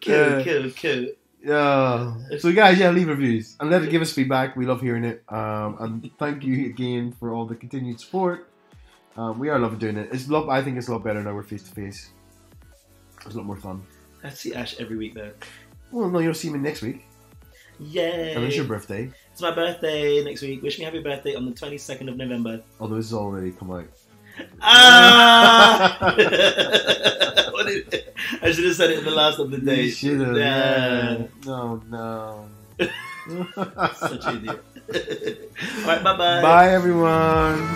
Cool. Yeah. So guys, leave reviews and give us feedback. We love hearing it. And thank you again for all the continued support. We are loving doing it. I think it's a lot better now we're face to face. It's a lot more fun. I see Ash every week though. Well, no, you'll see me next week. Yay! And it's your birthday. It's my birthday next week. Wish me happy birthday on the 22nd of November. Although this has already come out. Ah! I should have said it in the last of the day. You should have. Yeah. No. Such an idiot. Alright, bye-bye. Bye, everyone.